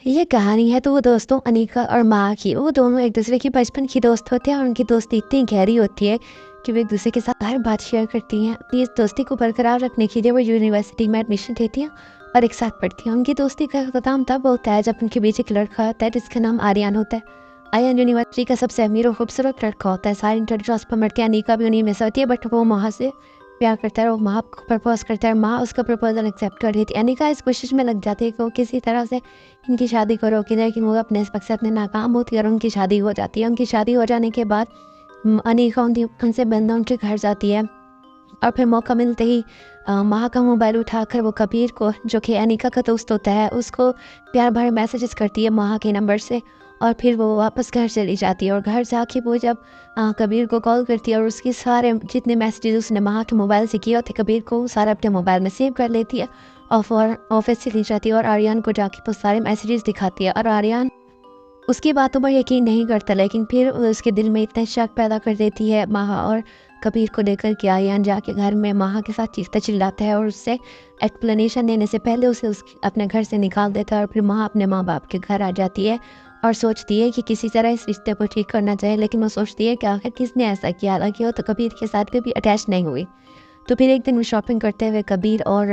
ये कहानी है तो वो दोस्तों अनिका और माँ की। वो दोनों एक दूसरे की बचपन की दोस्त होते हैं और उनकी दोस्ती इतनी गहरी होती है कि वो एक दूसरे के साथ हर बात शेयर करती हैं। अपनी इस दोस्ती को बरकरार रखने के लिए वो यूनिवर्सिटी में एडमिशन लेती हैं और एक साथ पढ़ती हैं। उनकी दोस्ती का अख्ताम तब होता है जब उनके बीच एक लड़का होता है जिसका नाम आर्यन होता है। आर्यन यूनिवर्सिटी का सबसे अमीर और खूबसूरत लड़का होता है। सारी इंटरव्यूज पर मरती है, अनिका भी उन्हीं में से होती है, बट वो वहाँ से प्यार करता है और माँ को प्रपोज करता है। माँ उसका प्रपोजल एक्सेप्ट कर देती है। अनिका इस कोशिश में लग जाती है कि वो किसी तरह से इनकी शादी को रोकी जाए, लेकिन वो अपने इस मकसद में नाकाम होती है और उनकी शादी हो जाती है। उनकी शादी हो जाने के बाद अनिका उनसे बंदा उनके घर जाती है और फिर मौका मिलते ही माँ का मोबाइल उठाकर वो कबीर को, जो कि अनिका का दोस्त होता है, उसको प्यार भरे मैसेजेस करती है माँ के नंबर से। और फिर वो वापस घर चली जाती है और घर जाके वो जब कबीर को कॉल करती है और उसके सारे जितने मैसेजेस उसने माँ के मोबाइल से किए होते कबीर को, वो सारा अपने मोबाइल में सेव कर लेती है और ऑफिस चली जाती है और आर्यन को जाके वो सारे मैसेजेस दिखाती है। और आर्यन उसकी बातों पर यकीन नहीं करता, लेकिन फिर उसके दिल में इतना शक पैदा कर देती है माह और कबीर को लेकर के आर्यन जाके घर में माह के साथ चीखता चिल्लाता है और उससे एक्सप्लेनेशन देने से पहले उसे अपने घर से निकाल देता है। और फिर माह अपने माँ बाप के घर आ जाती है और सोचती है कि किसी तरह इस रिश्ते को ठीक करना चाहिए, लेकिन वो सोचती है कि आखिर किसने ऐसा किया, हालांकि वो तो कबीर के साथ कभी अटैच नहीं हुई। तो फिर एक दिन वो शॉपिंग करते हुए कबीर और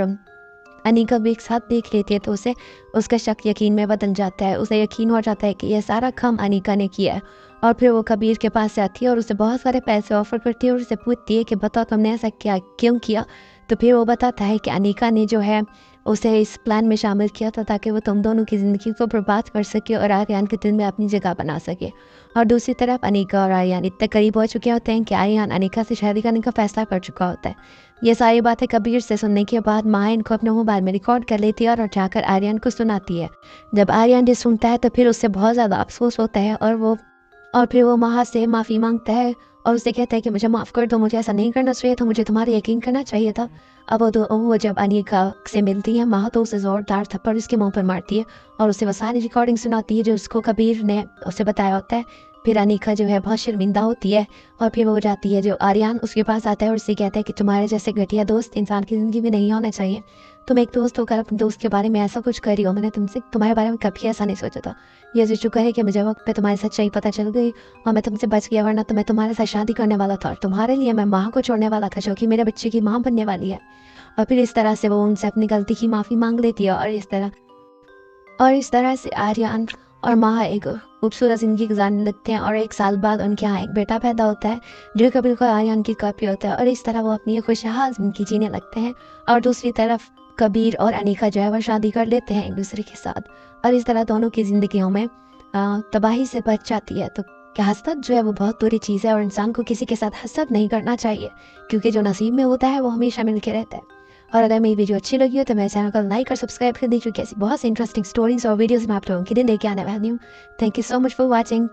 अनिका भी एक साथ देख लेती है तो उसे उसका शक यकीन में बदल जाता है। उसे यकीन हो जाता है कि यह सारा काम अनिका ने किया है। और फिर वो कबीर के पास से आती है और उसे बहुत सारे पैसे ऑफर करती है और उसे पूछती है कि बताओ तुमने ऐसा क्या क्यों किया। तो फिर वो बताता है कि अनिका ने जो है उसे इस प्लान में शामिल किया था ताकि वो तुम दोनों की ज़िंदगी को बर्बाद कर सके और आर्यन के दिल में अपनी जगह बना सके। और दूसरी तरफ अनिका और आर्यन इतने करीब हो चुके होते हैं कि आर्यन अनिका से शादी करने का फैसला कर चुका होता है। ये सारी बातें कबीर से सुनने के बाद माँ इनको अपने मोबाइल में रिकॉर्ड कर लेती है और जाकर आर्यन को सुनाती है। जब आर्यन ये सुनता है तो फिर उससे बहुत ज़्यादा अफसोस होता है और फिर वो माँ से माफ़ी मांगता है और उससे कहता है कि मुझे माफ़ कर दो, मुझे ऐसा नहीं करना चाहिए था, मुझे तुम्हारा यकीन करना चाहिए था। अब वो जब अनिका से मिलती है माँ तो उसे ज़ोरदार थप्पड़ उसके मुंह पर मारती है और उसे वो सारी रिकॉर्डिंग सुनाती है जो उसको कबीर ने उसे बताया होता है। फिर अनिका जो है बहुत शर्मिंदा होती है और फिर वो जाती है, जो आर्यन उसके पास आता है और उससे कहता है कि तुम्हारे जैसे घटिया दोस्त इंसान की ज़िंदगी में नहीं होना चाहिए। तुम एक दोस्त होकर अपने दोस्त के बारे में ऐसा कुछ कर रही हो, मैंने तुमसे तुम्हारे बारे में कभी ऐसा नहीं सोचा था। ये जो शुक्र है कि मुझे वक्त पे तुम्हारी सच्चाई पता चल गई और मैं तुमसे बच गया, वरना तो मैं तुम्हारे साथ शादी करने वाला था और तुम्हारे लिए मैं माँ को छोड़ने वाला था जो कि मेरे बच्चे की माँ बनने वाली है। और फिर इस तरह से वो उनसे अपनी गलती की माफ़ी मांग लेती है और इस तरह से आर्यन और माँ एक खूबसूरत ज़िंदगी गुजारने लगते हैं। और 1 साल बाद उनके यहाँ एक बेटा पैदा होता है जो कबीर को आर्यन की कॉपी होता है और इस तरह वो अपनी खुशहाल ज़िंदगी जीने लगते हैं। और दूसरी तरफ कबीर और अनिका जो है वो शादी कर लेते हैं एक दूसरे के साथ और इस तरह दोनों की ज़िंदगियों में तबाही से बच जाती है। तो क्या हसद जो है वो बहुत बुरी चीज़ है और इंसान को किसी के साथ हसद नहीं करना चाहिए, क्योंकि जो नसीब में होता है वो हमेशा मिल के रहता है। और अगर मेरी वीडियो अच्छी लगी हो तो मेरे चैनल को लाइक और सब्सक्राइब कर दीजिए, क्योंकि ऐसी बहुत सी इंटरेस्टिंग स्टोरीज और वीडियोस मैं आप लोगों के लिए लेके आने वाली हूँ। Thank you so much for watching.